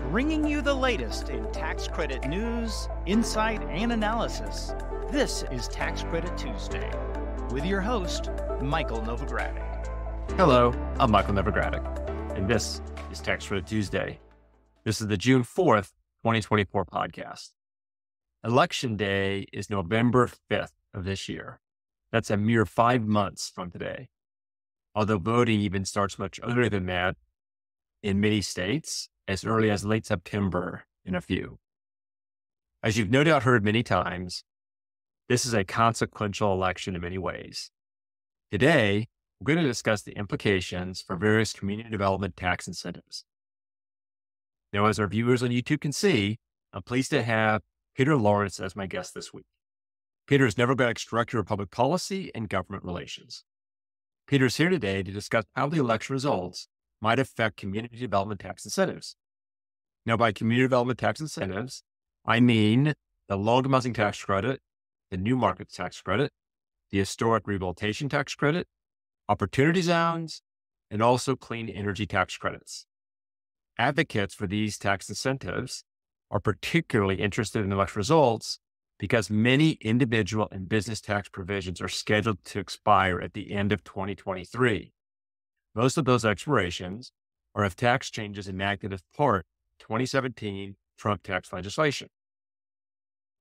bringing you the latest in tax credit news, insight, and analysis. This is Tax Credit Tuesday with your host, Michael Novogradac. Hello, I'm Michael Novogradac, and this is Tax Credit Tuesday. This is the June 4th, 2024 podcast. Election Day is November 5th of this year. That's a mere 5 months from today. Although voting even starts much earlier than that in many states, as early as late September in a few. As you've no doubt heard many times, this is a consequential election in many ways. Today, we're going to discuss the implications for various community development tax incentives. Now, as our viewers on YouTube can see, I'm pleased to have Peter Lawrence as my guest this week. Peter is Novogradac's Director of Public Policy and Government Relations. Peter is here today to discuss how the election results might affect community development tax incentives. Now, by community development tax incentives, I mean the low-income housing tax credit, the new markets tax credit, the historic rehabilitation tax credit, opportunity zones, and also clean energy tax credits. Advocates for these tax incentives are particularly interested in election results because many individual and business tax provisions are scheduled to expire at the end of 2023. Most of those expirations are of tax changes enacted as part of 2017 Trump tax legislation.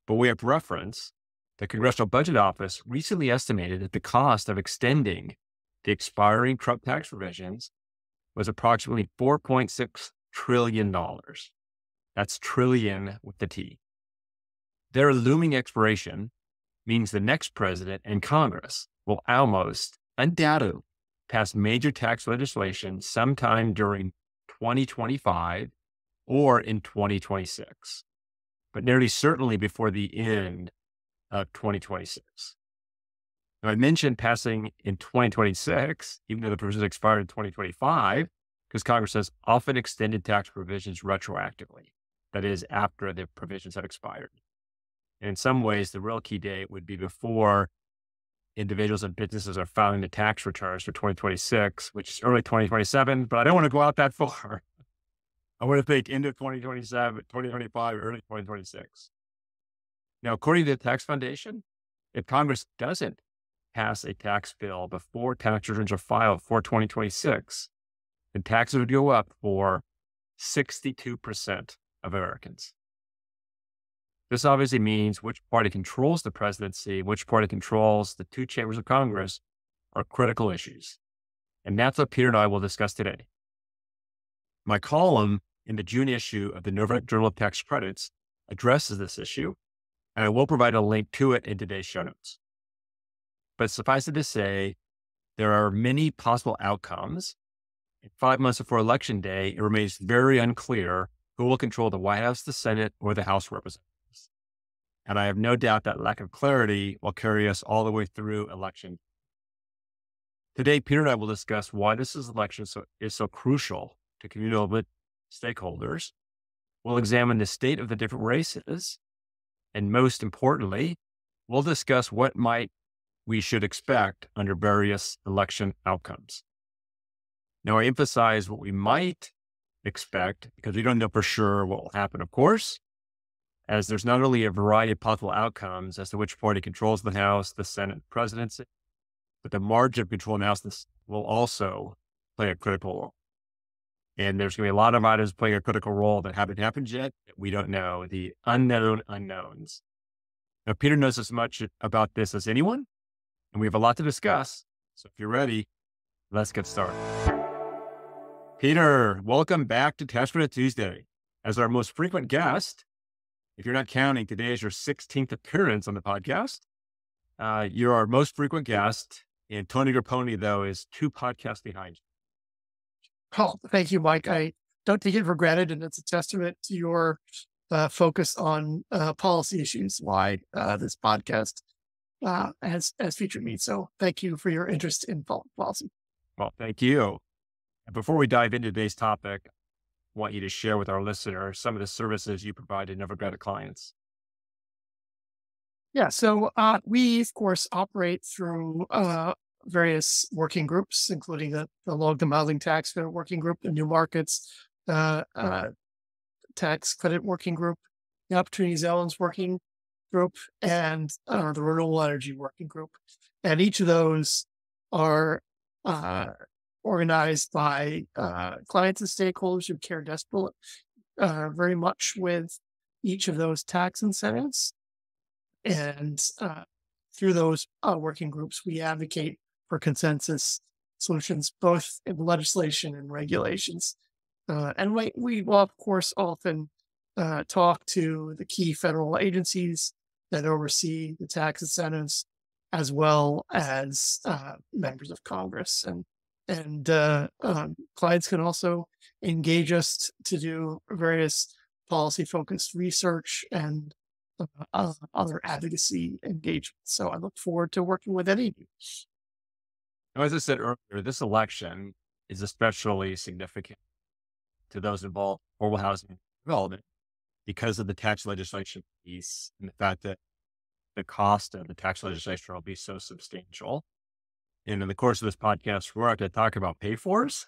But we have reference, the Congressional Budget Office recently estimated that the cost of extending the expiring Trump tax provisions was approximately $4.6 trillion. That's trillion with the T. Their looming expiration means the next president and Congress will almost undoubtedly pass major tax legislation sometime during 2025 or in 2026, but nearly certainly before the end of 2026. Now, I mentioned passing in 2026, even though the provisions expired in 2025, because Congress has often extended tax provisions retroactively. That is, after the provisions have expired. And in some ways, the real key date would be before individuals and businesses are filing the tax returns for 2026, which is early 2027, but I don't want to go out that far. I want to think end of 2027, 2025, early 2026. Now, according to the Tax Foundation, if Congress doesn't pass a tax bill before tax returns are filed for 2026, then taxes would go up for 62% of Americans. This obviously means which party controls the presidency, which party controls the two chambers of Congress are critical issues. And that's what Peter and I will discuss today. My column in the June issue of the Novogradac Journal of Tax Credits addresses this issue, and I will provide a link to it in today's show notes. But suffice it to say, there are many possible outcomes. In 5 months before Election Day, it remains very unclear who will control the White House, the Senate, or the House of Representatives. And I have no doubt that lack of clarity will carry us all the way through election. Today, Peter and I will discuss why this election is so crucial to community development stakeholders. We'll examine the state of the different races. And most importantly, we'll discuss what we should expect under various election outcomes. Now, I emphasize what we might expect because we don't know for sure what will happen, of course, as there's not only a variety of possible outcomes as to which party controls the House, the Senate, presidency, but the margin of control in the House will also play a critical role. And there's going to be a lot of items playing a critical role that haven't happened yet that we don't know, the unknown unknowns. Now, Peter knows as much about this as anyone, and we have a lot to discuss. So if you're ready, let's get started. Peter, welcome back to Tax Credit Tuesday. As our most frequent guest, if you're not counting, today is your 16th appearance on the podcast. You're our most frequent guest, and Tony Grapponi, though, is 2 podcasts behind you. Oh, thank you, Mike. I don't take it for granted, and it's a testament to your focus on policy issues why this podcast has featured me. So thank you for your interest in policy. Well, thank you. And before we dive into today's topic, I want you to share with our listeners some of the services you provide to Novogradac clients. Yeah, so we, of course, operate through various working groups, including the low-income housing tax working group, the new markets Tax Credit Working Group, the Opportunity Zones Working Group, and the Renewable Energy Working Group. And each of those are organized by clients and stakeholders who care desperately very much with each of those tax incentives. And through those working groups, we advocate for consensus solutions, both in legislation and regulations. And we will, of course, often talk to the key federal agencies that oversee the tax incentives, as well as members of Congress. And clients can also engage us to do various policy-focused research and other advocacy engagements. So I look forward to working with any of you. Now, as I said earlier, this election is especially significant to those involved in affordable housing development because of the tax legislation piece and the fact that the cost of the tax legislation will be so substantial. And in the course of this podcast, we're going to talk about pay-fors.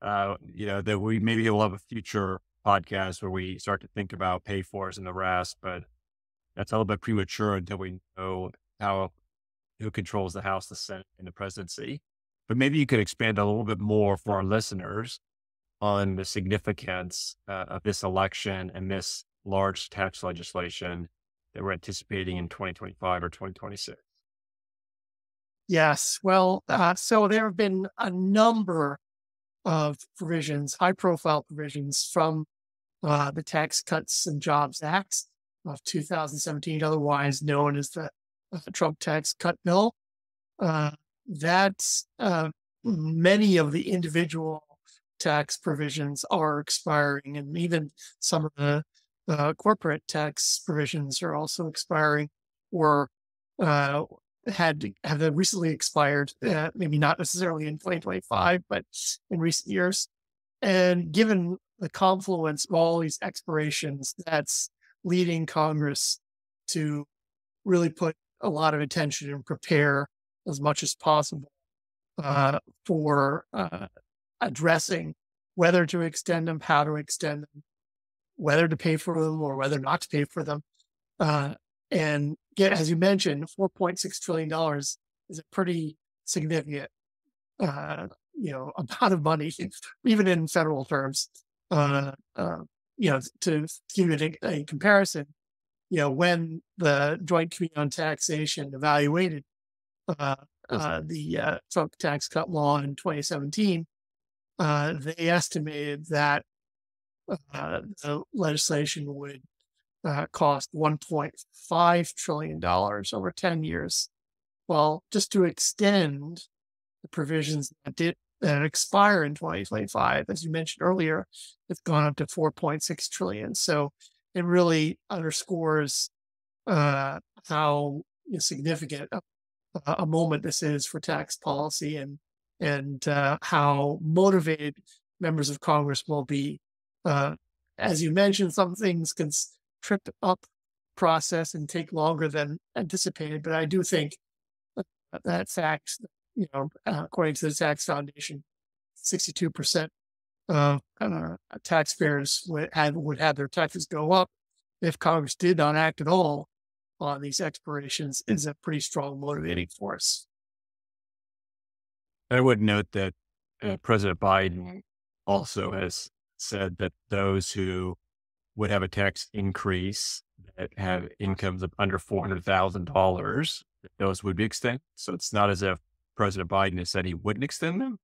That we maybe will have a future podcast where we start to think about pay-fors and the rest, but that's a little bit premature until we know who controls the House, the Senate, and the presidency. But maybe you could expand a little bit more for our listeners on the significance of this election and this large tax legislation that we're anticipating in 2025 or 2026. Yes. Well, so there have been a number of provisions, high-profile provisions from the Tax Cuts and Jobs Act of 2017, otherwise known as the Trump Tax Cut Bill. That many of the individual tax provisions are expiring, and even some of the corporate tax provisions are also expiring, or have recently expired, maybe not necessarily in 2025, but in recent years. And given the confluence of all these expirations, that's leading Congress to really put a lot of attention and prepare as much as possible for addressing whether to extend them, how to extend them, whether to pay for them or whether not to pay for them. And as you mentioned, $4.6 trillion is a pretty significant, amount of money, even in federal terms. To give you a comparison, when the Joint Committee on Taxation evaluated the Trump tax cut law in 2017, they estimated that the legislation would cost $1.5 trillion over 10 years. Well, just to extend the provisions that expire in 2025, as you mentioned earlier, it's gone up to $4.6 trillion. So it really underscores how significant a moment this is for tax policy, and how motivated members of Congress will be. As you mentioned, some things can trip up process and take longer than anticipated, but I do think that fact, according to the Tax Foundation, 62% of taxpayers would have their taxes go up if Congress did not act at all on these expirations, is a pretty strong motivating force. I would note that President Biden also has said that those who would have a tax increase that have incomes of under $400,000, those would be extended. So it's not as if President Biden has said he wouldn't extend them.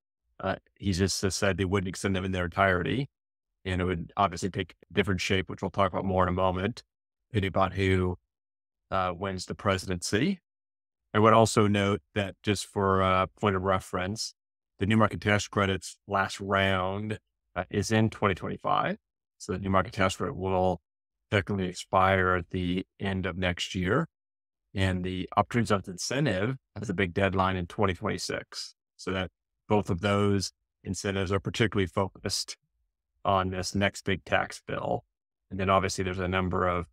He just has said they wouldn't extend them in their entirety. And it would obviously take a different shape, which we'll talk about more in a moment, depending about who wins the presidency. I would also note that, just for a point of reference, the new market tax credits last round is in 2025. So the new market tax credit will technically expire at the end of next year. And the opportunity zones incentive has a big deadline in 2026. So that both of those incentives are particularly focused on this next big tax bill. And then obviously there's a number of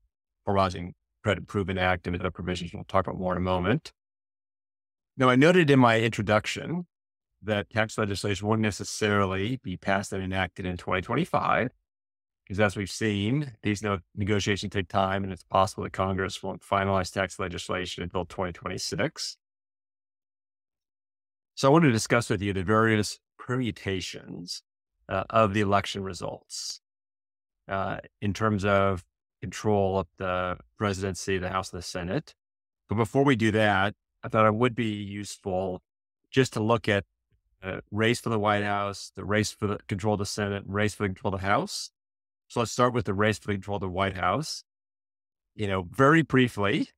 Horizon Credit Improvement Act and other provisions we'll talk about more in a moment. Now, I noted in my introduction that tax legislation won't necessarily be passed and enacted in 2025. because as we've seen, these negotiations take time, and it's possible that Congress won't finalize tax legislation until 2026. So I want to discuss with you the various permutations of the election results in terms of control of the presidency, the House, and the Senate. But before we do that, I thought it would be useful just to look at the race for the White House, the race for the control of the Senate, race for the control of the House. So let's start with the race for the control of the White House. Very briefly,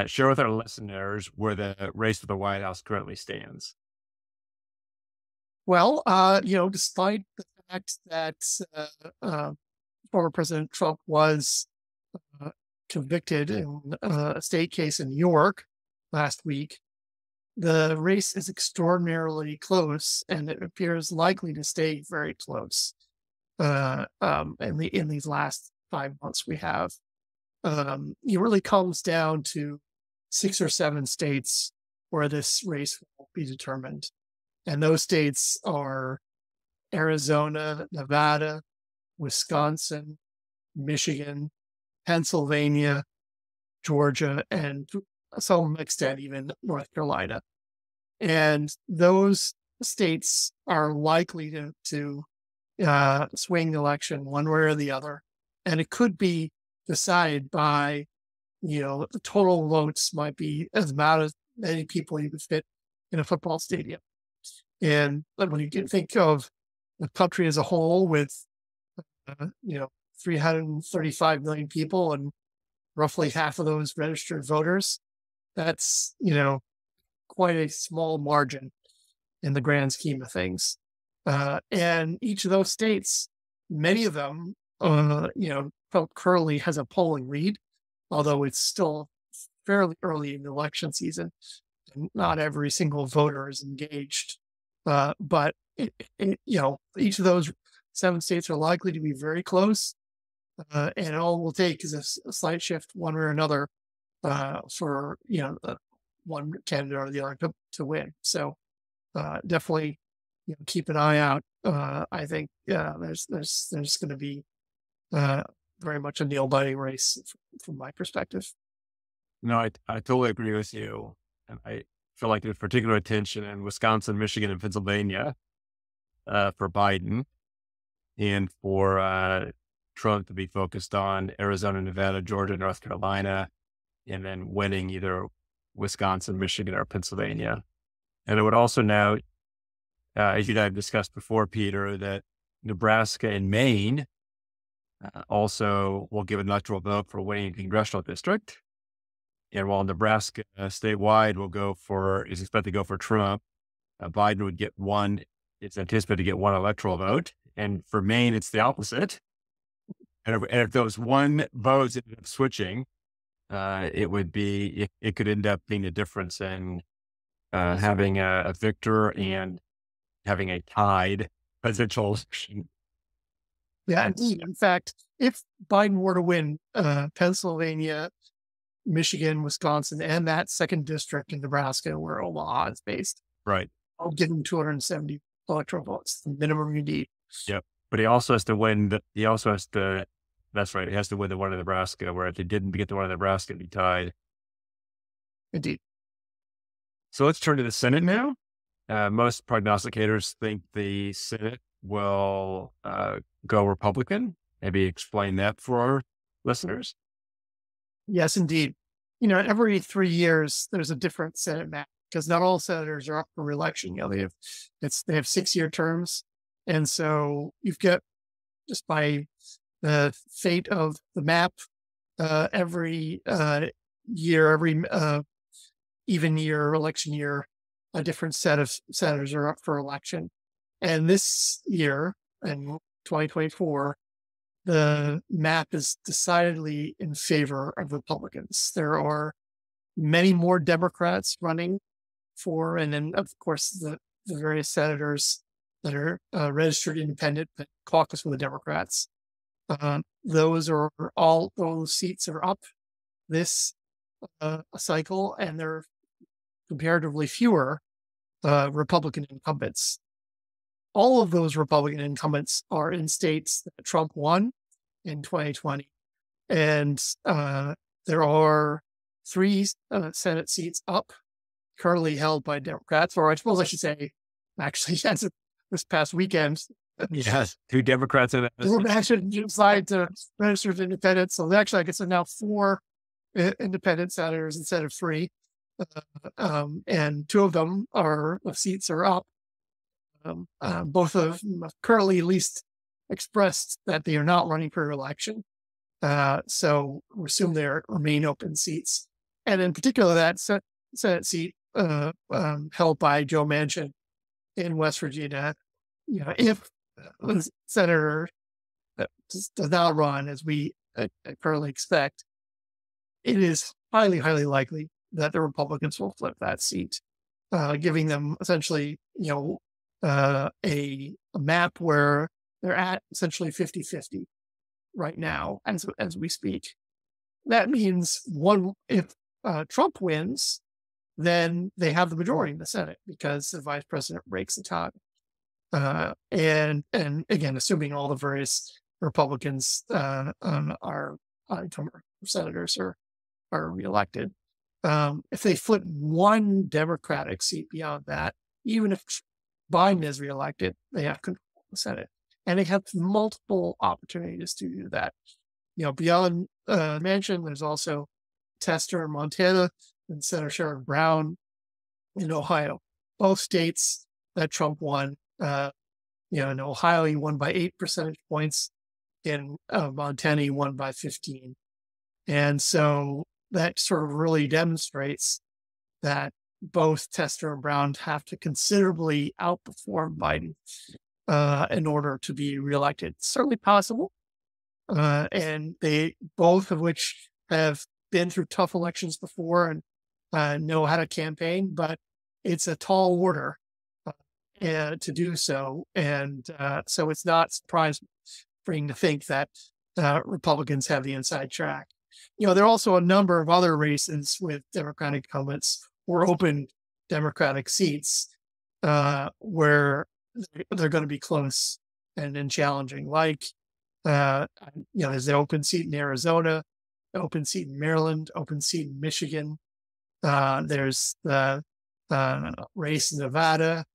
share with our listeners where the race for the White House currently stands. Well, despite the fact that former President Trump was convicted in a state case in New York last week, the race is extraordinarily close, and it appears likely to stay very close. In these last 5 months we have, it really comes down to 6 or 7 states where this race will be determined. And those states are Arizona, Nevada, Wisconsin, Michigan, Pennsylvania, Georgia, and to some extent even North Carolina. And those states are likely to swing the election one way or the other. And it could be decided by, the total votes might be about as many people you could fit in a football stadium. And when you think of the country as a whole with, 335 million people and roughly half of those registered voters, that's, quite a small margin in the grand scheme of things. And each of those states, many of them, currently has a polling lead, although it's still fairly early in the election season. And not every single voter is engaged. But each of those 7 states are likely to be very close. And all it will take is a slight shift one way or another for, one candidate or the other to win. So definitely keep an eye out. I think there's going to be very much a nail-biting race from my perspective. No, I totally agree with you. And I feel like there's particular attention in Wisconsin, Michigan, and Pennsylvania for Biden, and for Trump to be focused on Arizona, Nevada, Georgia, North Carolina, and then winning either Wisconsin, Michigan, or Pennsylvania. And I would also note, as you and I have discussed before, Peter, that Nebraska and Maine also will give an electoral vote for winning a congressional district. And while Nebraska statewide is expected to go for Trump, Biden would get one. It's anticipated to get one electoral vote. And for Maine, it's the opposite. And if those one votes ended up switching, it could end up being a difference in having a victor and having a tied presidential election. Yeah, indeed. In fact, if Biden were to win Pennsylvania, Michigan, Wisconsin, and that second district in Nebraska where Omaha is based, right, I'll give him 270 electoral votes, the minimum you need. Yep. But he also has to win. That's right. He has to win the one in Nebraska, where if he didn't get the one in Nebraska, it'd be tied. Indeed. So let's turn to the Senate now. Most prognosticators think the Senate will go Republican. Maybe explain that for our listeners. Yes, indeed. Every 3 years, there's a different Senate map because not all senators are up for re-election. They have 6-year terms. And so you've got, just by the fate of the map, every year, every even year, election year, a different set of senators are up for election. And this year, in 2024, the map is decidedly in favor of Republicans. There are many more Democrats running for, and then, of course, the various senators that are registered independent but caucus with the Democrats. Those seats are up this cycle, and there are comparatively fewer Republican incumbents. all of those Republican incumbents are in states that Trump won in 2020. And there are 3 Senate seats up, currently held by Democrats, or I suppose I should say, actually, as of this past weekend. Yes, 2 Democrats in They actually decided to register as independents. So actually, I guess there are now 4 independent senators instead of 3. And 2 of them seats are up. Both of them have currently at least expressed that they are not running for re-election. So we assume they remain open seats. And in particular, that Senate seat held by Joe Manchin in West Virginia, if the senator does not run, as we currently expect, it is highly, highly likely that the Republicans will flip that seat, giving them essentially, a map where they're at essentially 50-50 right now as we speak. That means if Trump wins, then they have the majority in the Senate because the vice president breaks the tie. And again, assuming all the various Republicans senators are reelected. If they flip one Democratic seat beyond that, even if Biden is reelected, they have control of the Senate, and they have multiple opportunities to do that. Beyond Manchin, there's also Tester in Montana and Senator Sherrod Brown in Ohio, both states that Trump won. In Ohio, he won by 8 percentage points. In Montana, he won by 15. And so that sort of really demonstrates that both Tester and Brown have to considerably outperform Biden in order to be reelected. It's certainly possible. And they both of which have been through tough elections before and know how to campaign, but it's a tall order to do so. And so it's not surprising to think that Republicans have the inside track. There are also a number of other races with Democratic incumbents or open Democratic seats where they're going to be close and challenging. Like, there's the open seat in Arizona, open seat in Maryland, open seat in Michigan. There's the race in Nevada,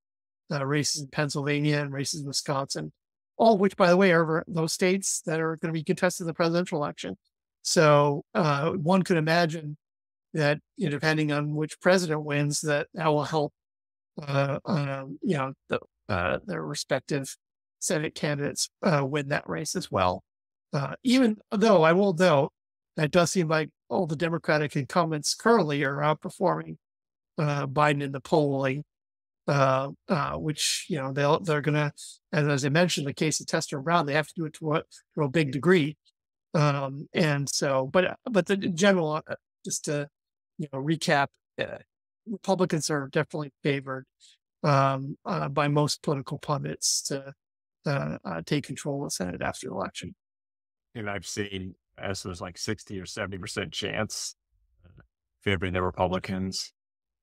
races in Pennsylvania, and races in Wisconsin, all of which, by the way, are those states that are going to be contested in the presidential election. So one could imagine that, depending on which president wins, that will help, their respective Senate candidates win that race as well. Even though I will note that it does seem like all the Democratic incumbents currently are outperforming Biden in the polling, which they're going to, as I mentioned, the case of Tester and Brown, they have to do it to a big degree. And so, but in general, just to recap, Republicans are definitely favored by most political pundits to take control of the Senate after the election. And I've seen as there's like 60 or 70% chance favoring the Republicans.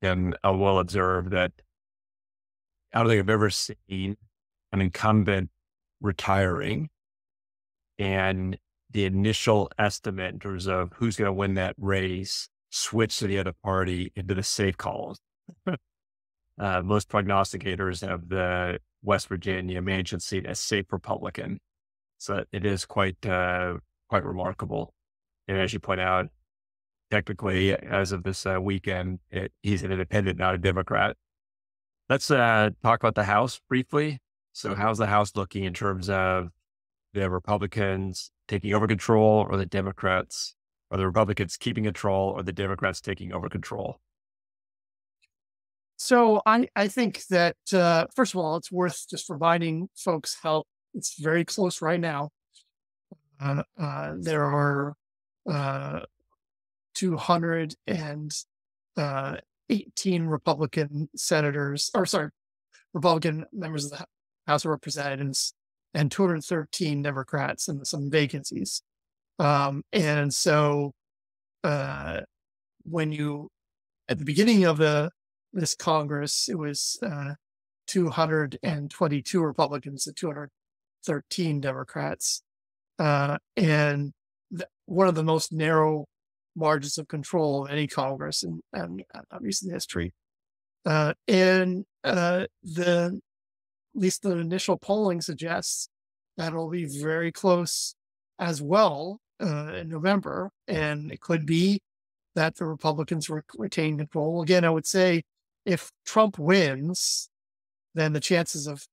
And I will observe that I don't think I've ever seen an incumbent retiring and the initial estimate in terms of who's going to win that race switch to the other party into the safe column. Most prognosticators have the West Virginia Manchin seat as safe Republican. So it is quite remarkable. And as you point out, technically, as of this weekend, he's an independent, not a Democrat. Let's talk about the House briefly. So how's the House looking in terms of the Republicans taking over control or the Democrats, or the Republicans keeping control or the Democrats taking over control? So I think that, first of all, it's worth just reminding folks how it's very close right now. There are 218 Republican Republican members of the House of Representatives and 213 Democrats and some vacancies. And so when at the beginning of this Congress, it was 222 Republicans to 213 Democrats. And one of the most narrow margins of control of any Congress in recent history. At least the initial polling suggests that it'll be very close as well in November. And it could be that the Republicans retain control. Again, I would say if Trump wins, then the chances of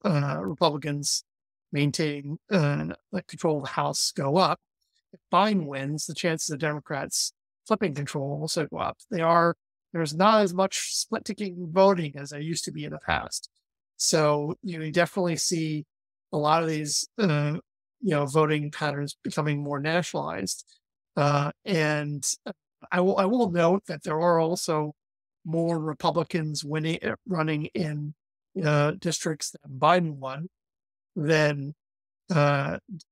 Republicans maintaining control of the House go up. If Biden wins, the chances of Democrats flipping control also go up. There's not as much split ticket voting as there used to be in the past. So you definitely see a lot of these voting patterns becoming more nationalized. And I will note that there are also more Republicans running in districts that Biden won than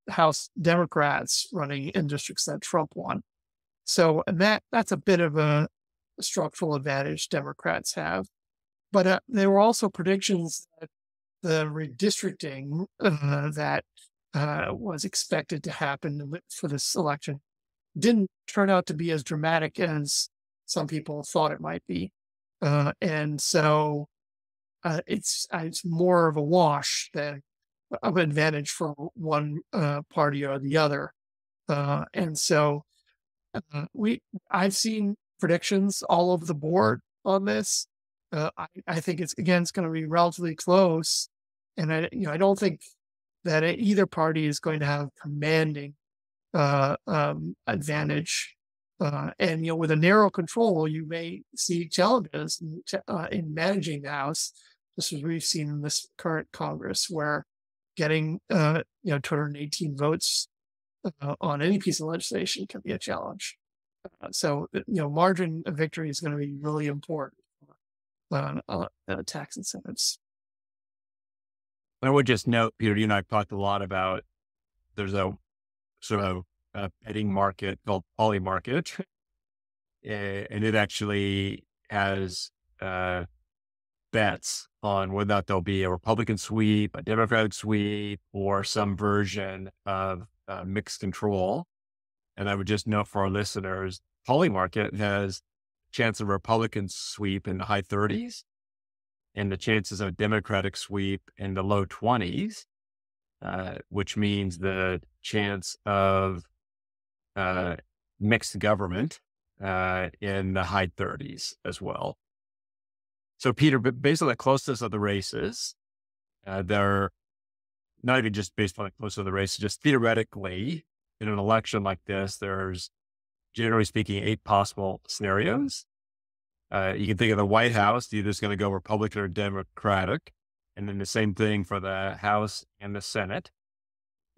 House Democrats running in districts that Trump won. So that's a bit of a structural advantage Democrats have. But there were also predictions that the redistricting that was expected to happen for this election didn't turn out to be as dramatic as some people thought it might be. And so it's more of a wash than of an advantage for one party or the other. And so I've seen predictions all over the board on this. I think it's going to be relatively close, and I don't think that either party is going to have commanding advantage. And with a narrow control, you may see challenges in managing the House, just as we've seen in this current Congress, where getting 218 votes on any piece of legislation can be a challenge. So margin of victory is going to be really important. Tax incentives. I would just note, Peter, you and I have talked a lot about there's a sort of a betting market called poly market, and it actually has bets on whether or not there'll be a Republican sweep, a Democratic sweep, or some version of mixed control. And I would just note for our listeners, poly market has chance of a Republican sweep in the high 30s and the chances of a Democratic sweep in the low 20s, which means the chance of mixed government in the high 30s as well. So, Peter, based on the closeness of the races, they're not even just based on the closeness of the races, just theoretically, in an election like this, there's generally speaking 8 possible scenarios. You can think of the White House, you're just going to go Republican or Democratic, and then the same thing for the House and the Senate.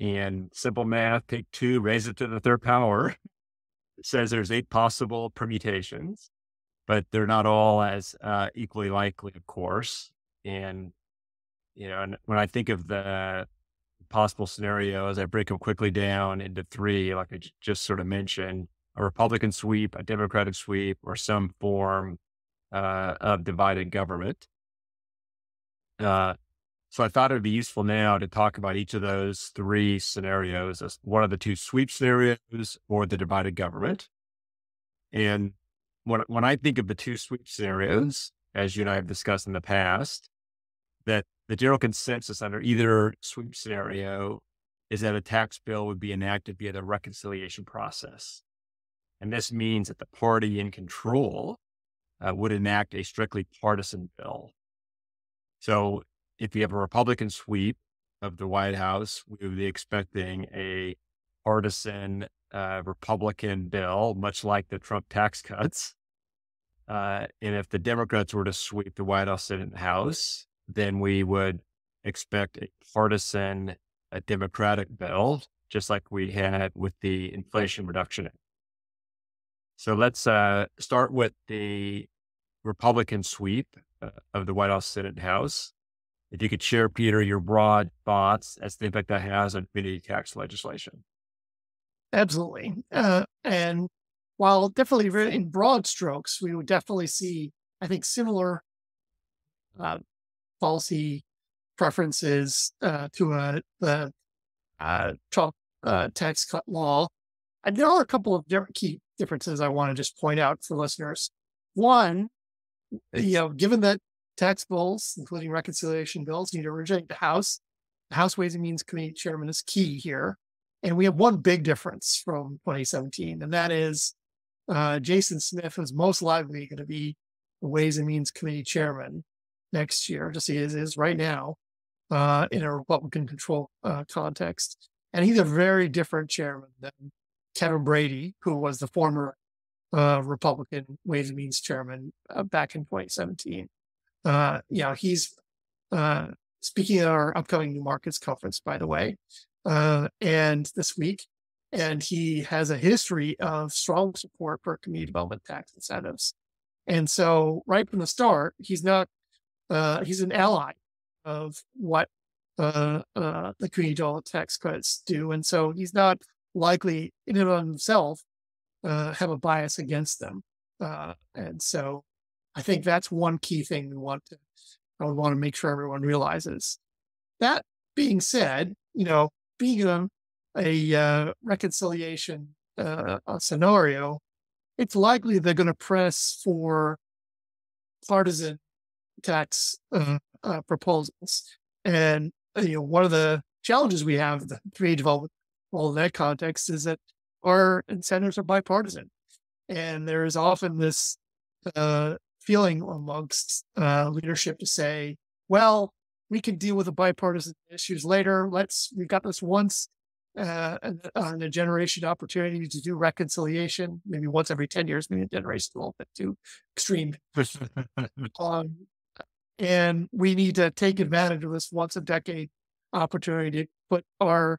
And simple math, take 2, raise it to the third power. It says there's 8 possible permutations, but they're not all as equally likely, of course. And, and when I think of the possible scenarios, I break them quickly down into 3, like I just sort of mentioned: a Republican sweep, a Democratic sweep, or some form of divided government. So I thought it would be useful now to talk about each of those 3 scenarios as one of the 2 sweep scenarios or the divided government. And when I think of the 2 sweep scenarios, as you and I have discussed in the past, that the general consensus under either sweep scenario is that a tax bill would be enacted via the reconciliation process. And this means that the party in control would enact a strictly partisan bill. So if you have a Republican sweep of the White House, we would be expecting a partisan Republican bill, much like the Trump tax cuts. And if the Democrats were to sweep the White House, Senate, and House, then we would expect a partisan Democratic bill, just like we had with the Inflation Reduction Act. So let's start with the Republican sweep of the White House, Senate, and House. If you could share, Peter, your broad thoughts as to the impact that has on community tax legislation. Absolutely. And while definitely in broad strokes, we would definitely see, I think, similar policy preferences to the Trump tax cut law. And there are a couple of key differences I want to just point out for listeners. One, given that tax bills, including reconciliation bills, need to originate the House Ways and Means Committee chairman is key here. And we have one big difference from 2017, and that is Jason Smith is most likely going to be the Ways and Means Committee chairman next year, just as he is right now, in a Republican control context. And he's a very different chairman than Kevin Brady, who was the former Republican Ways and Means chairman back in 2017. He's speaking at our upcoming New Markets conference, by the way, and this week, and he has a history of strong support for community development tax incentives. And so right from the start, he's an ally of what the community development tax credits do. And so he's not likely in and of himself have a bias against them. And so I think that's one key thing I would want to make sure everyone realizes. That being said, being a reconciliation scenario, it's likely they're going to press for partisan tax proposals. And one of the challenges we have, the community development, in that context, is that our incentives are bipartisan, and there is often this feeling amongst leadership to say, well, we can deal with the bipartisan issues later. We've got this once on a generation opportunity to do reconciliation, maybe once every 10 years, maybe a generation a little bit too extreme. And we need to take advantage of this once a decade opportunity to put our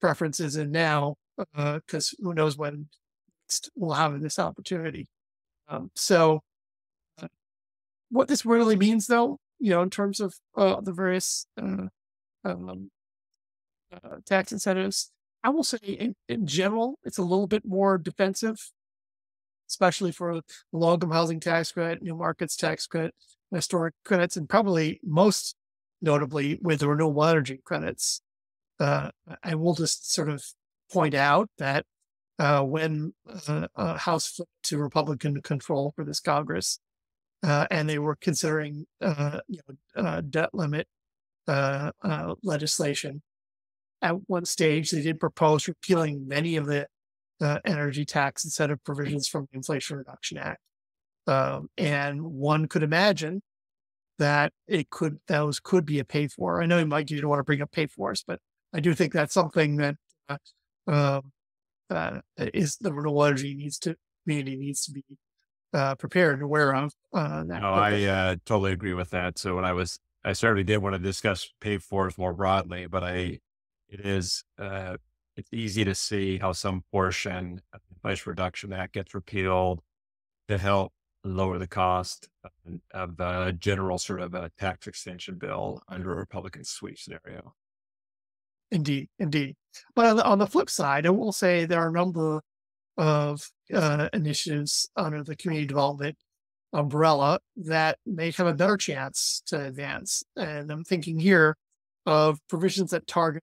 preferences in now, because who knows when we'll have this opportunity. So what this really means, though, in terms of the various tax incentives, I will say in general, it's a little bit more defensive, especially for the low-income housing tax credit, new markets tax credit, historic credits, and probably most notably with the renewable energy credits. I will just sort of point out that when House flipped to Republican control for this Congress, and they were considering debt limit legislation, at one stage they did propose repealing many of the energy tax incentive provisions from the Inflation Reduction Act. And one could imagine that those could be a pay for. I know, Mike, you don't want to bring up pay fors, but I do think that's something that is the renewable energy community needs to be prepared and aware of. I totally agree with that. So I certainly did want to discuss pay fors more broadly, but it's easy to see how some portion of the Inflation Reduction Act gets repealed to help lower the cost of the general sort of a tax extension bill under a Republican sweep scenario. Indeed. But on the flip side, I will say there are a number of initiatives under the community development umbrella that may have a better chance to advance. And I'm thinking here of provisions that target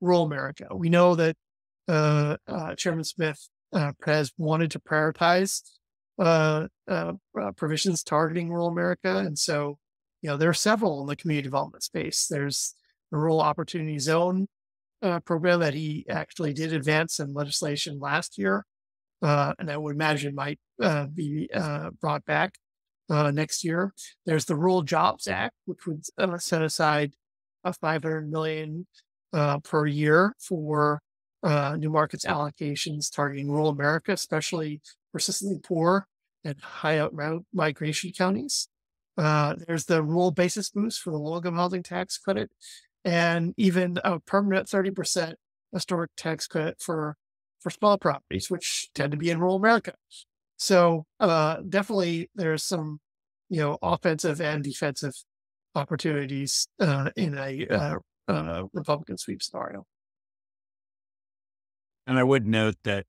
rural America. We know that Chairman Smith has wanted to prioritize provisions targeting rural America. And so, there are several in the community development space. There's the Rural Opportunity Zone program that he actually did advance in legislation last year. And I would imagine might be brought back next year. There's the Rural Jobs Act, which would set aside $500 million per year for new markets allocations targeting rural America, especially persistently poor and high out migration counties. There's the rural basis boost for the low-income housing tax credit, and even a permanent 30% historic tax credit for small properties, which tend to be in rural America. So definitely there's some, offensive and defensive opportunities in a Republican sweep scenario. And I would note that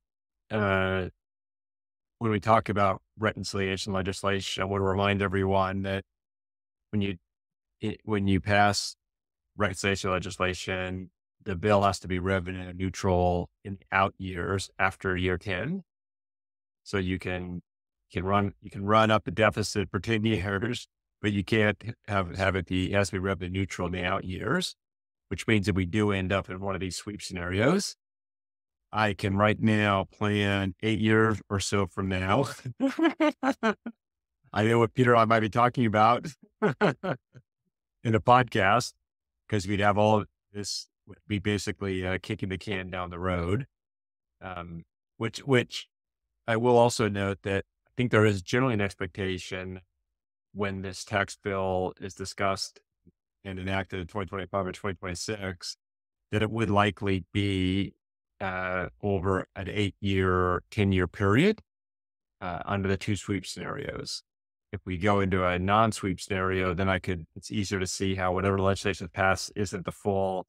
when we talk about reconciliation legislation, I want to remind everyone that when you when you pass reconciliation legislation, the bill has to be revenue neutral in the out years after year 10. So you can run up the deficit for 10 years, but you can't have it be, it has to be revenue neutral in the out years, which means if we do end up in one of these sweep scenarios, I can right now plan 8 years or so from now. I know what Peter and I might be talking about in a podcast, because we'd have all of this would be basically kicking the can down the road. Which I will also note that I think there is generally an expectation when this tax bill is discussed and enacted in 2025 or 2026, that it would likely be over an 8-year, 10-year period under the two sweep scenarios. If we go into a non-sweep scenario, then it's easier to see how whatever legislation passed isn't the full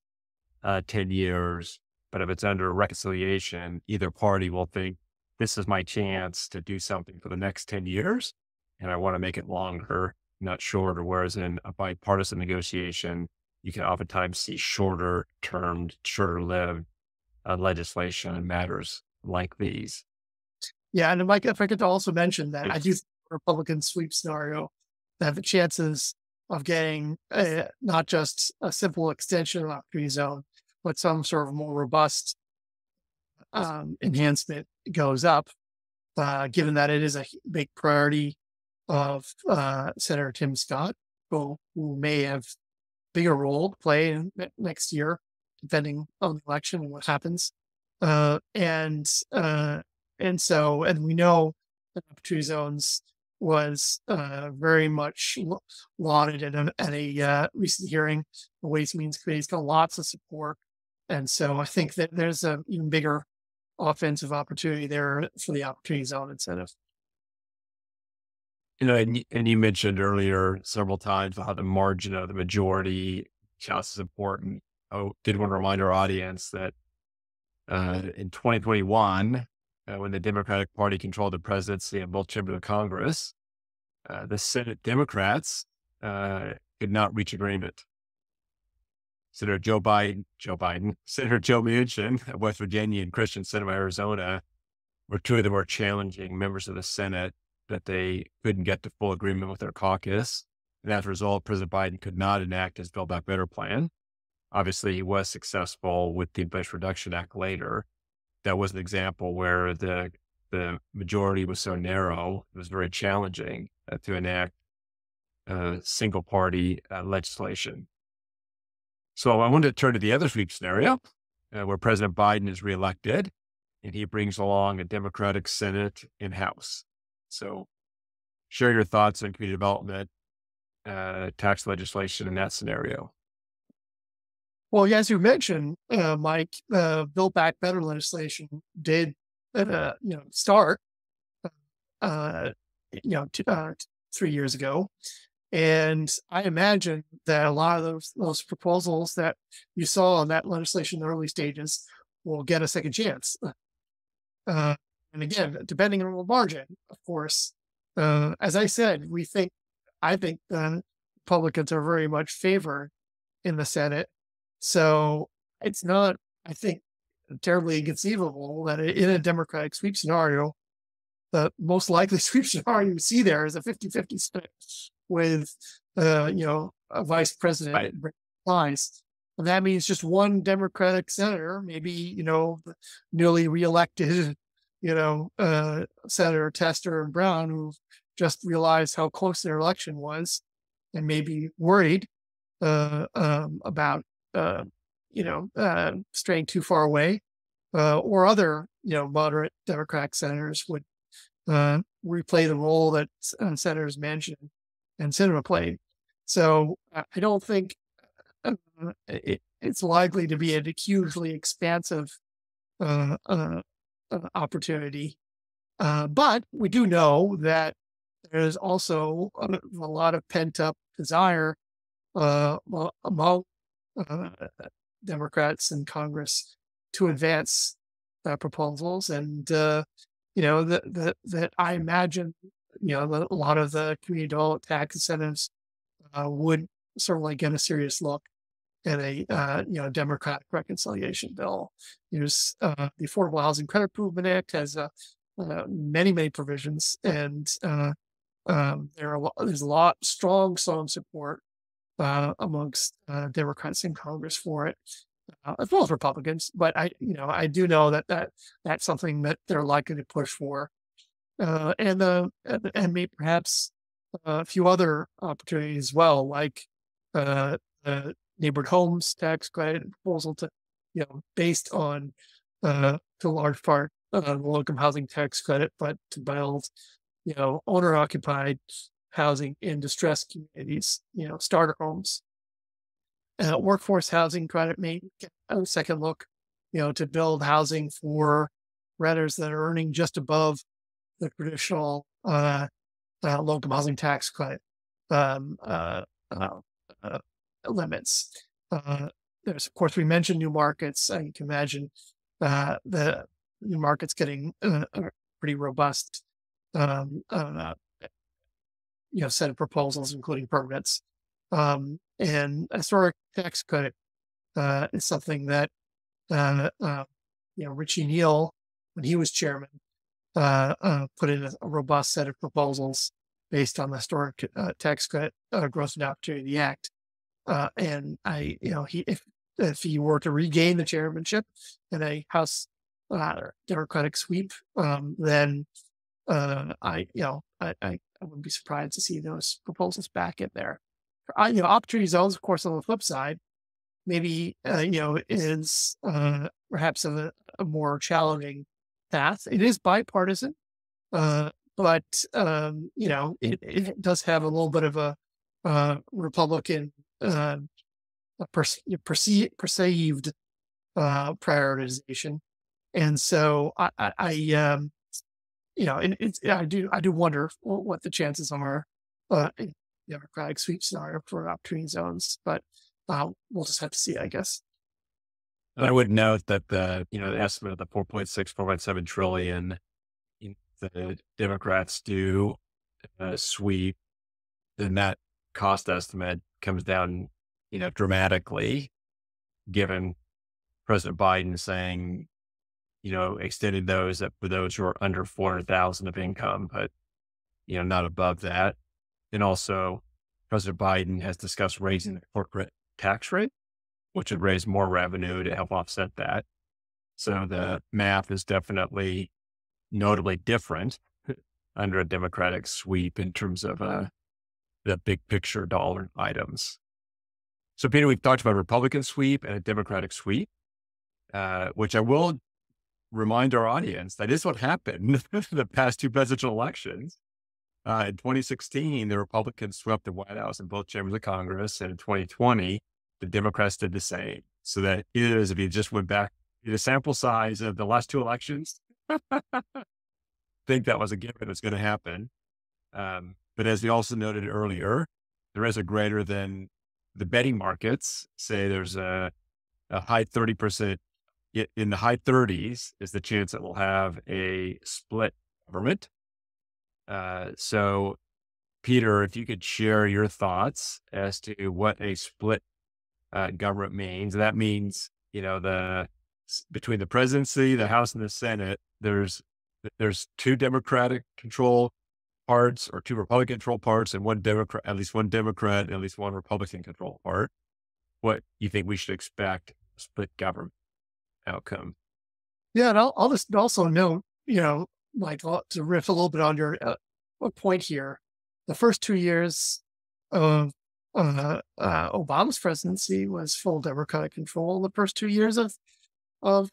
10 years. But if it's under reconciliation, either party will think, this is my chance to do something for the next 10 years. And I want to make it longer, not shorter. Whereas in a bipartisan negotiation, you can oftentimes see shorter termed, shorter lived legislation in matters like these. Yeah. And Mike, if I could also mention that I do think the Republican sweep scenario, that the chances of getting not just a simple extension of the opportunity zone, but some sort of more robust enhancement goes up, given that it is a big priority of Senator Tim Scott, who may have bigger role to play in next year, depending on the election and what happens. And we know that opportunity zones was very much lauded at a recent hearing. The Ways and Means Committee's got lots of support. And so I think that there's an even bigger offensive opportunity there for the opportunity zone incentive. And you mentioned earlier several times how the margin of the majority counts is important. I did want to remind our audience that in 2021, when the Democratic Party controlled the presidency and both chambers of Congress, the Senate Democrats could not reach agreement. Senator Joe Biden, Senator Joe Manchin of West Virginia, and Christian Sinema of Arizona were two of the more challenging members of the Senate that they couldn't get to full agreement with their caucus. And as a result, President Biden could not enact his Build Back Better plan. Obviously, he was successful with the Inflation Reduction Act later. That was an example where the majority was so narrow, it was very challenging to enact single party legislation. So I wanted to turn to the other sweep scenario where President Biden is reelected and he brings along a Democratic Senate and House. So share your thoughts on community development, tax legislation in that scenario. Well, as you mentioned, Mike, Build Back Better legislation did start 3 years ago. And I imagine that a lot of those proposals that you saw in that legislation in the early stages will get a second chance. And again, depending on the margin, of course, as I said, I think Republicans are very much favored in the Senate. So it's not, I think, terribly inconceivable that in a Democratic sweep scenario, the most likely sweep scenario you see there is a 50-50 split with, a vice president applies. And that means just one Democratic senator, maybe, newly reelected, Senator Tester and Brown, who just realized how close their election was and maybe worried about, straying too far away, or other, moderate Democratic senators would replay the role that Senators Manchin and Sinema played. So I don't think it's likely to be a hugely expansive opportunity. But we do know that there's also a lot of pent-up desire among Democrats in Congress to advance proposals, and that I imagine that a lot of the community development tax incentives would certainly get a serious look at a Democratic reconciliation bill. There's the Affordable Housing Credit Improvement Act has many provisions, and there's a lot strong support amongst Democrats in Congress for it, as well as Republicans. But I do know that's something that they're likely to push for, and maybe perhaps a few other opportunities as well, like the neighborhood homes tax credit proposal based on to a large part the low income housing tax credit, but to build owner occupied housing in distressed communities, starter homes. Workforce housing credit may get a second look, to build housing for renters that are earning just above the traditional low-income housing tax credit limits. There's, of course, we mentioned new markets. You can imagine the new markets getting a pretty robust set of proposals, including permits. And historic tax credit is something that Richie Neal, when he was chairman, put in a robust set of proposals based on the historic tax credit Growth and Opportunity Act. And if he were to regain the chairmanship in a House Democratic sweep, then I wouldn't be surprised to see those proposals back in there. Opportunity zones, of course, on the flip side, maybe is perhaps a more challenging path. It is bipartisan, but it does have a little bit of a Republican perceived prioritization, and so I do wonder what the chances are in Democratic sweep scenario for opportunity zones, but we'll just have to see, I guess. And I would note that the estimate of the 4.7 trillion, the Democrats do sweep, then that cost estimate comes down, dramatically, given President Biden saying, extended those for those who are under 400,000 of income, but, not above that. And also President Biden has discussed raising the corporate tax rate, which would raise more revenue to help offset that. So the math is definitely notably different under a Democratic sweep in terms of the big picture dollar items. So Peter, we've talked about a Republican sweep and a Democratic sweep, which I will remind our audience that is what happened the past two presidential elections. In 2016, the Republicans swept the White House in both chambers of Congress, and in 2020, the Democrats did the same. So that is, if you just went back to the sample size of the last two elections, think that was a given, it was going to happen. But as we also noted earlier, there is a greater than the betting markets say there's a high 30%, in the high 30s is the chance that we'll have a split government. So Peter, if you could share your thoughts as to what a split government means. That means, between the presidency, the House, and the Senate, there's two Democratic control parts or two Republican control parts, and at least one Democrat, and at least one Republican control part. What you think we should expect a split government outcome? Yeah, and I'll just also note, Michael, to riff a little bit on your point here, the first 2 years of Obama's presidency was full Democratic control. The first 2 years of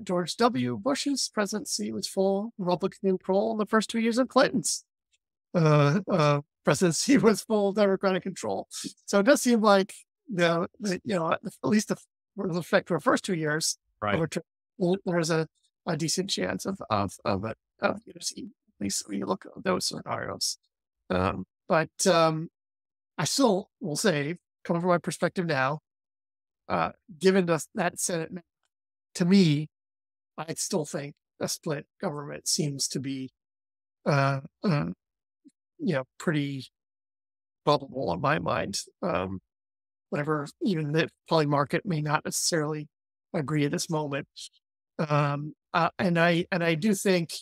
George W. Bush's presidency was full Republican control. And the first 2 years of Clinton's presidency was full Democratic control. So it does seem like at least with respect to the first 2 years, right, there's a decent chance of it. At least when you look at those scenarios. But I still will say, coming from my perspective now, given that Senate, to me, I still think a split government seems to be, pretty probable in my mind. whatever, even the poly market may not necessarily agree at this moment. And I do think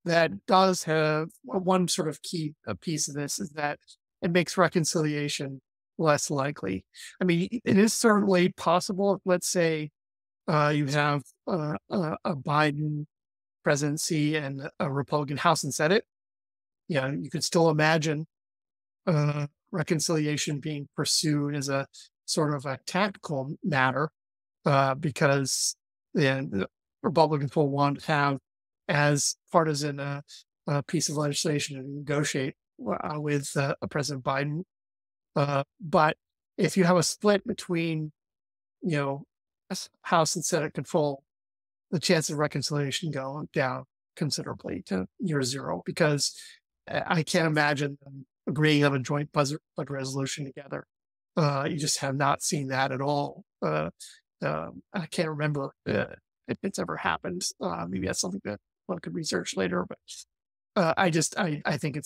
that does have one sort of key piece of this is that it makes reconciliation less likely. I mean, it is certainly possible. Let's say you have a Biden presidency and a Republican House and Senate. You could still imagine reconciliation being pursued as a sort of a tactical matter because the Republicans will want to have as partisan a piece of legislation to negotiate with President Biden. But if you have a split between, House and Senate control, the chance of reconciliation go down considerably to near zero because I can't imagine them agreeing on a joint budget resolution together. You just have not seen that at all. I can't remember if it's ever happened. Maybe that's something that one could research later. But I think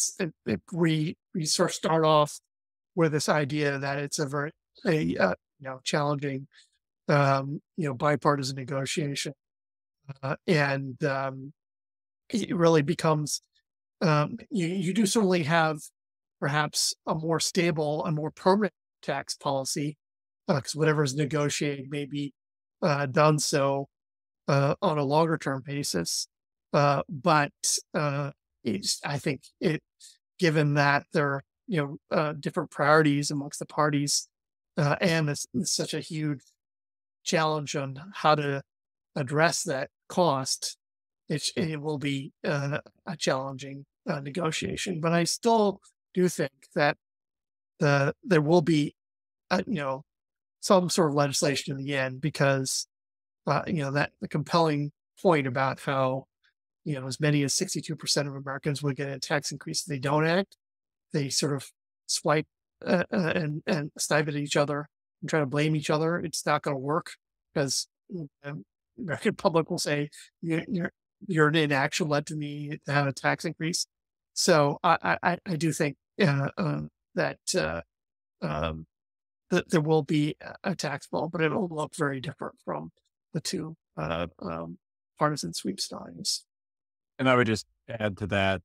we sort of start off with this idea that it's a very challenging bipartisan negotiation, and it really becomes you do certainly have perhaps a more stable and more permanent tax policy because whatever is negotiated may be done so on a longer term basis. But I think given that there are different priorities amongst the parties, and it's such a huge challenge on how to address that cost, it will be a challenging negotiation. But I still do think that there will be some sort of legislation in the end because that the compelling point about how as many as 62% of Americans would get a tax increase if they don't act. They sort of swipe and snipe at each other and try to blame each other. It's not going to work because the American public will say you're an inaction led to me to have a tax increase. So I do think that there will be a tax bill, but it'll look very different from the two partisan sweepstakes. And I would just add to that,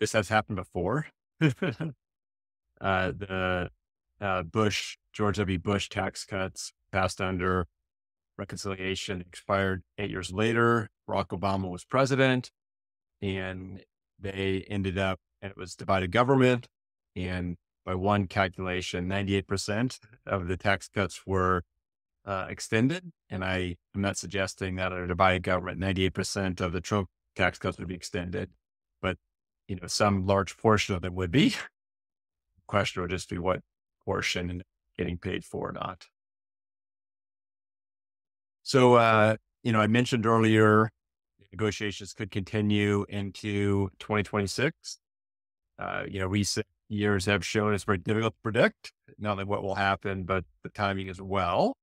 this has happened before. The George W. Bush tax cuts passed under reconciliation expired 8 years later. Barack Obama was president, and they ended up, and it was divided government. And by one calculation, 98% of the tax cuts were extended. And I am not suggesting that under divided government, 98% of the Trump tax cuts would be extended, but some large portion of them would be. The question would just be what portion and getting paid for or not. So, I mentioned earlier, negotiations could continue into 2026. Recent years have shown it's very difficult to predict not only what will happen, but the timing as well.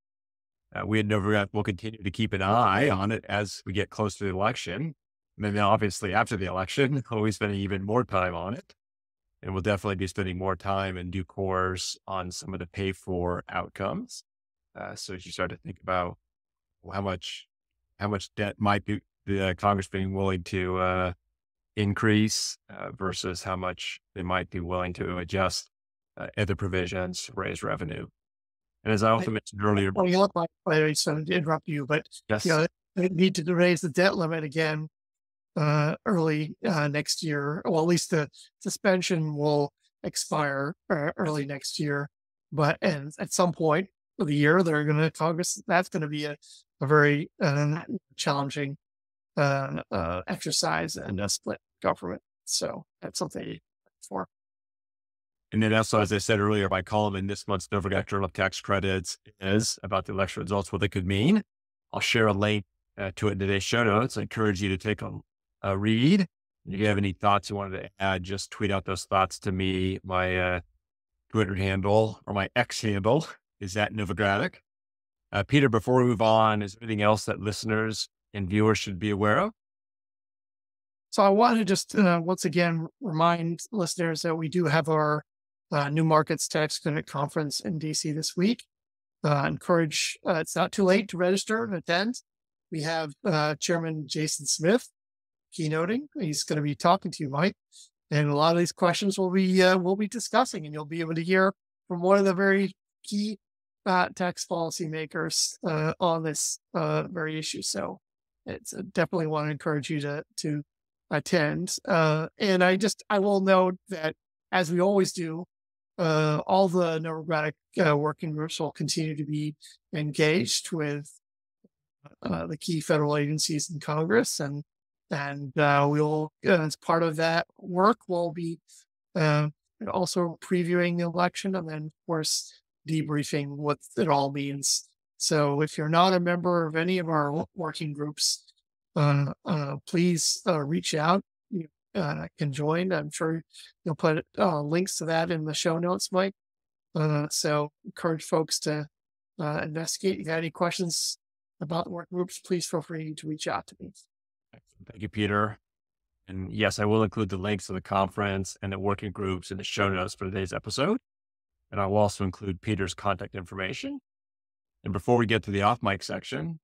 We at Novogradac will continue to keep an eye on it as we get close to the election. And then obviously after the election, we'll be spending even more time on it. And we'll definitely be spending more time in due course on some of the pay for outcomes. So as you start to think about how much debt might be the Congress being willing to increase versus how much they might be willing to adjust other provisions to raise revenue. And as I also mentioned earlier, I sorry to interrupt you, but yes, they need to raise the debt limit again early next year. Well, at least the suspension will expire early next year. But and at some point of the year, they're going to Congress. That's going to be a very challenging exercise and a split government. So that's something for. And then also, as I said earlier, my column in this month's Novogradac Journal of Tax Credits is about the election results, what they could mean. I'll share a link to it in today's show notes. I encourage you to take a read. If you have any thoughts you wanted to add, just tweet out those thoughts to me. My Twitter handle or my X handle is @Novogradac. Peter, before we move on, is there anything else that listeners and viewers should be aware of? So I want to just once again remind listeners that we do have our New Markets Tax Credit Conference in DC this week. Encourage, it's not too late to register and attend. We have Chairman Jason Smith keynoting. He's going to be talking to you, Mike. And a lot of these questions we'll be discussing, and you'll be able to hear from one of the very key tax policy makers on this very issue. So it's definitely want to encourage you to attend. And I will note that, as we always do, all the Novogradac working groups will continue to be engaged with the key federal agencies in Congress, and we'll, as part of that work, we'll be also previewing the election, and then, of course, debriefing what it all means. So if you're not a member of any of our working groups, please reach out. You can join. I'm sure you'll put links to that in the show notes, Mike. So encourage folks to investigate. If you got any questions about the working groups, please feel free to reach out to me. Thank you, Peter. And yes, I will include the links to the conference and the working groups in the show notes for today's episode. And I will also include Peter's contact information. And before we get to the off-mic section,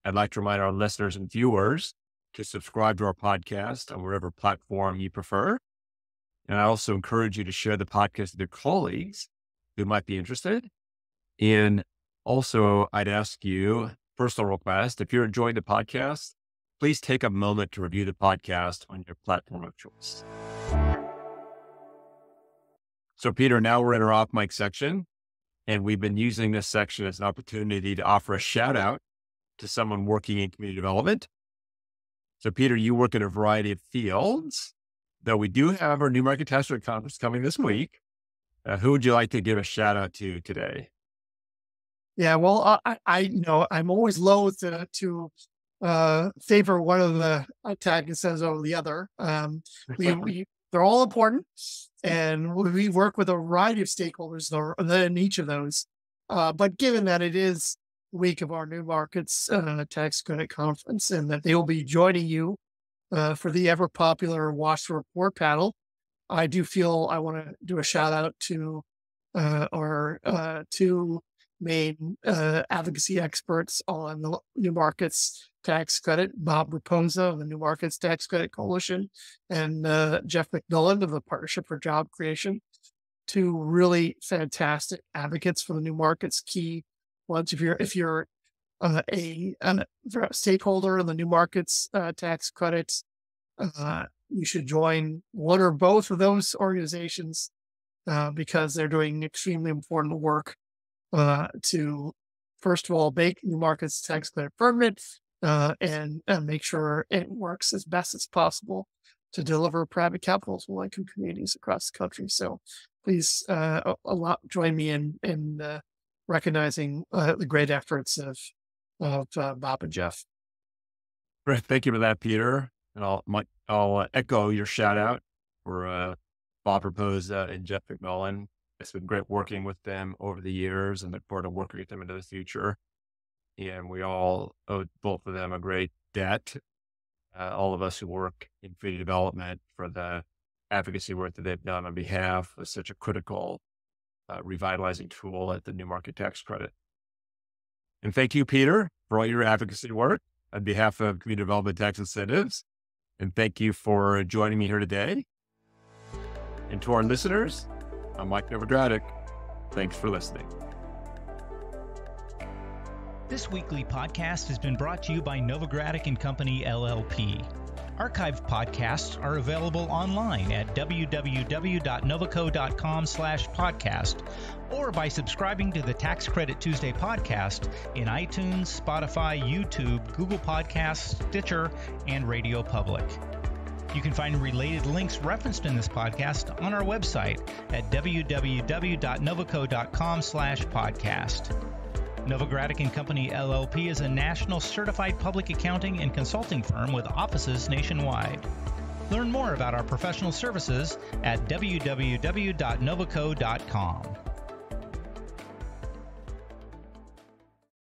I'd like to remind our listeners and viewers to subscribe to our podcast on whatever platform you prefer. And I also encourage you to share the podcast with your colleagues who might be interested. And also, I'd ask you, personal request, if you're enjoying the podcast, please take a moment to review the podcast on your platform of choice. So, Peter, now we're in our off-mic section, and we've been using this section as an opportunity to offer a shout out to someone working in community development. So, Peter, you work in a variety of fields, though we do have our New Market Tax Credit Conference coming this week. Who would you like to give a shout out to today? Yeah, well, I know I'm always loath to favor one of the tax incentives over the other. They're all important, and we work with a variety of stakeholders in each of those. But given that it is the week of our New Markets Tax Credit Conference, and that they will be joining you for the ever popular Watch the Report panel, I do feel I want to do a shout out to our two main advocacy experts on the New Markets Tax Credit, Bob Raposa of the New Markets Tax Credit Coalition, and Jeff McMillan of the Partnership for Job Creation. Two really fantastic advocates for the new markets. Key ones. If you're a stakeholder in the New Markets Tax Credits, you should join one or both of those organizations because they're doing extremely important work to, first of all, make New Markets Tax Credit permanent and make sure it works as best as possible to deliver private capital to low-income communities across the country. So please join me in recognizing the great efforts of Bob and Jeff. Great. Thank you for that, Peter. And I'll echo your shout out for Bob Raposa and Jeff McMillan. It's been great working with them over the years, and look forward to working with them into the future. And we all owe both of them a great debt. All of us who work in community development, for the advocacy work that they've done on behalf of such a critical revitalizing tool at the New Market Tax Credit. And thank you, Peter, for all your advocacy work on behalf of Community Development Tax Incentives. And thank you for joining me here today. And to our listeners, I'm Mike Novogradac. Thanks for listening. This weekly podcast has been brought to you by Novogradac and Company, LLP. Archived podcasts are available online at www.novoco.com/podcast or by subscribing to the Tax Credit Tuesday podcast in iTunes, Spotify, YouTube, Google Podcasts, Stitcher, and Radio Public. You can find related links referenced in this podcast on our website at www.novoco.com/podcast. Novogradac and Company, LLP is a national certified public accounting and consulting firm with offices nationwide. Learn more about our professional services at www.novoco.com.